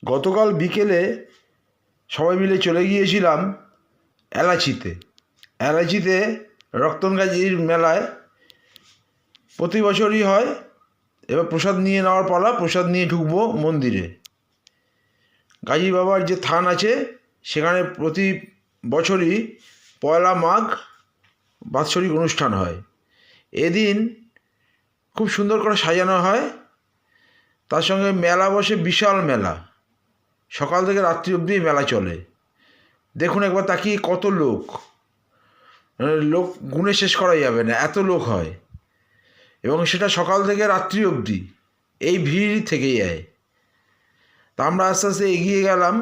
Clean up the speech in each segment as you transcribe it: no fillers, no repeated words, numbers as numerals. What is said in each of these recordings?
গতকাল বিকেলে সবাই মিলে চলে গিয়েছিলাম এলাচিতে রক্তনগাজির মেলায়। প্রতি বছরই হয়। এবার প্রসাদ নিয়ে নেওয়ার পালা, প্রসাদ নিয়ে ঢুকবো মন্দিরে। গাজী বাবার যে থান আছে সেখানে প্রতি বছরই পয়লা মাঘ বাৎসরিক অনুষ্ঠান হয়। এদিন খুব সুন্দর করে সাজানো হয়, তার সঙ্গে মেলা বসে, বিশাল মেলা। সকাল থেকে রাত্রি অবধি মেলা চলে। দেখুন একবার তাকিয়ে, কত লোক, লোক গুণে শেষ করা যাবে না, এত লোক হয়। এবং সেটা সকাল থেকে রাত্রি অবধি এই ভিড় থেকে যায়। তা আমরা আস্তে আস্তে এগিয়ে গেলাম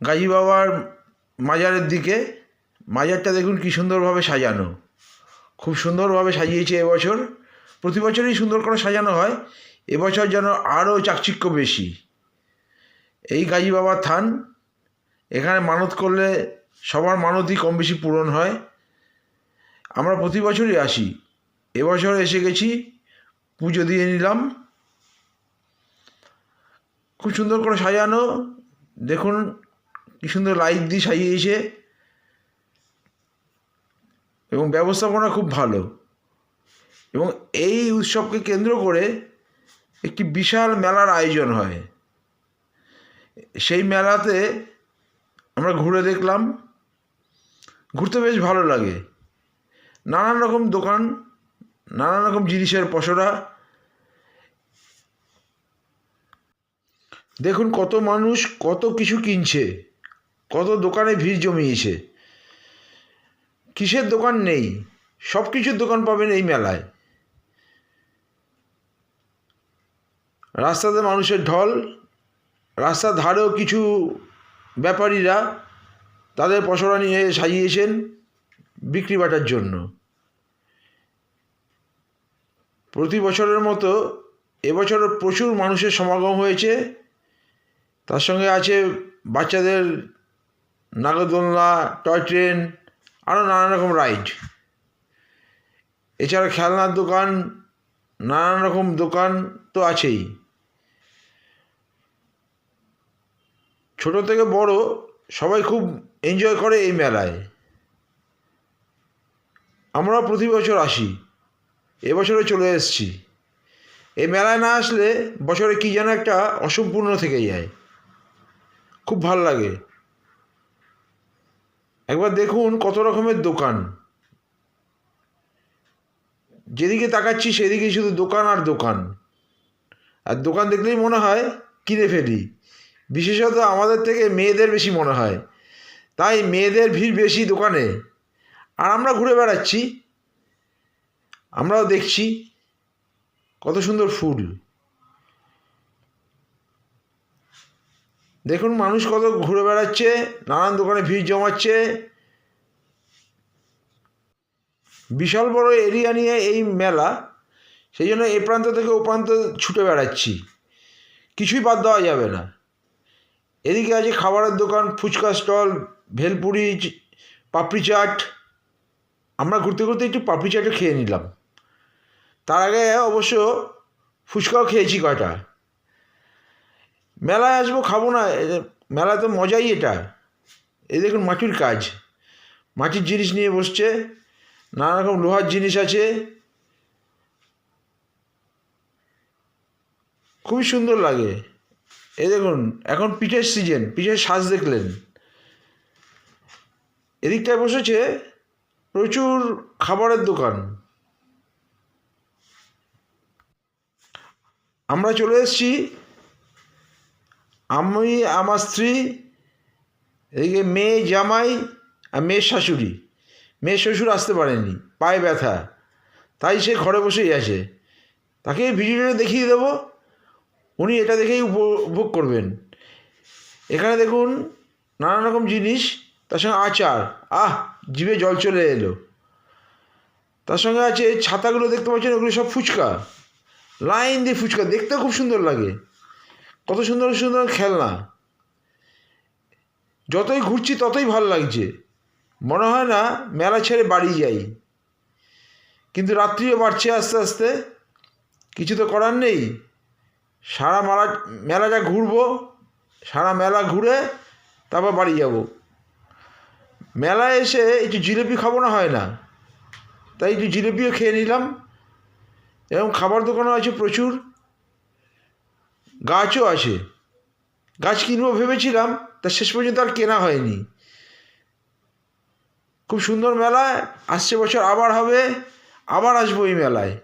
গাজী বাবার মাজারের দিকে। মাজারটা দেখুন কী সুন্দরভাবে সাজানো, খুব সুন্দরভাবে সাজিয়েছে এবছর। প্রতি বছরই সুন্দর করে সাজানো হয়, এবছর যেন আরও চাকচিক্য বেশি। এই গাজী বাবার থান, এখানে মানত করলে সবার মানতই কম বেশি পূরণ হয়। আমরা প্রতি বছরই আসি, এবছর এসে গেছি, পুজো দিয়ে নিলাম। খুব সুন্দর করে সাজানো, দেখুন কী সুন্দর লাইট দিয়ে সাজিয়েছে, এবং ব্যবস্থাপনা খুব ভালো। এবং এই উৎসবকে কেন্দ্র করে একটি বিশাল মেলার আয়োজন হয়। সেই মেলাতে আমরা ঘুরে দেখলাম, ঘুরতে বেশ ভালো লাগে। নানান রকম দোকান, নানান রকম জিনিসের পসরা। দেখুন কত মানুষ কত কিছু কিনছে, কত দোকানে ভিড় জমিয়েছে। কিসের দোকান নেই, সব কিছুর দোকান পাবেন এই মেলায়। রাস্তাতে মানুষের ঢল, রাস্তার ধারেও কিছু ব্যাপারীরা তাদের পসরা নিয়ে সাজিয়েছেন বিক্রি বাটার জন্য। প্রতি বছরের মতো এবছরও প্রচুর মানুষের সমাগম হয়েছে। তার সঙ্গে আছে বাচ্চাদের নাগরদোলনা, টয় ট্রেন, আরও নানান রকম রাইড। এছাড়া খেলনার দোকান, নানান রকম দোকান তো আছেই। ছোট থেকে বড় সবাই খুব এনজয় করে এই মেলায়। আমরাও প্রতি বছর আসি, এবছরে চলে এসেছি। এই মেলায় না আসলে বছরে কী যেন একটা অসম্পূর্ণ থেকে যায়, খুব ভাল লাগে। একবার দেখুন কত রকমের দোকান, যেদিকে তাকাচ্ছি সেদিকে শুধু দোকান আর দোকান। আর দোকান দেখলেই মনে হয় কিনে ফেলি। বিশেষত আমাদের থেকে মেয়েদের বেশি মনে হয়, তাই মেয়েদের ভিড় বেশি দোকানে। আর আমরা ঘুরে বেড়াচ্ছি, আমরাও দেখছি কত সুন্দর ফুল। দেখুন মানুষ কত ঘুরে বেড়াচ্ছে, নানান দোকানে ভিড় জমাচ্ছে। বিশাল বড় এরিয়া নিয়ে এই মেলা, সেই জন্য এ প্রান্ত থেকে ও প্রান্ত ছুটে বেড়াচ্ছি, কিছুই বাদ দেওয়া যাবে না। এদিকে আছে খাবারের দোকান, ফুচকা স্টল, ভেলপুরি, পাপড়ি চাট। আমরা ঘুরতে ঘুরতে একটু পাপড়ি চাটও খেয়ে নিলাম। তার আগে অবশ্য ফুচকাও খেয়েছি কয়টা। মেলায় আসবো, খাবো না? মেলা তো মজাই এটা। এই দেখুন মাটির কাজ, মাটির জিনিস নিয়ে বসছে, নানা রকম লোহার জিনিস আছে, খুবই সুন্দর লাগে। এই দেখুন এখন পিঠের সিজন, পিঠের সাজ দেখলেন। এদিকটায় বসেছে প্রচুর খাবারের দোকান। আমরা চলে এসেছি, আমি, আমার স্ত্রী, এদিকে মেয়ে, জামাই আর মেয়ের শাশুড়ি। মেয়ের শ্বশুর আসতে পারেনি, পায়ে ব্যথা, তাই সে ঘরে বসেই আছে। তাকে ভিডিওটা দেখিয়ে দেবো, উনি এটা দেখেই উপভোগ করবেন। এখানে দেখুন নানান রকম জিনিস, তার সঙ্গে আচার, জিভে জল চলে এলো। তার সঙ্গে আছে ছাতাগুলো দেখতে পাচ্ছেন, ওগুলো সব ফুচকা, লাইন দিয়ে ফুচকা, দেখতেও খুব সুন্দর লাগে। কত সুন্দর সুন্দর খেলনা। যতই ঘুরছি ততই ভালো লাগছে, মনে হয় না মেলা ছেড়ে বাড়ি যাই। কিন্তু রাত্রিও বাড়ছে আস্তে আস্তে, কিছু তো করার নেই, সারা মেলাটা ঘুরবো, সারা মেলা ঘুরে তারপর বাড়ি যাব। মেলায় এসে একটু জিলিপি খাবো না হয় না, তাই একটু জিলিপিও খেয়ে নিলাম। এবং খাবার দোকানও আছে প্রচুর, গাছও আছে। গাছ কিনবো ভেবেছিলাম, তা শেষ পর্যন্ত আর কেনা হয়নি। খুব সুন্দর মেলা, আসছে বছর আবার হবে, আবার আসবো এই মেলায়।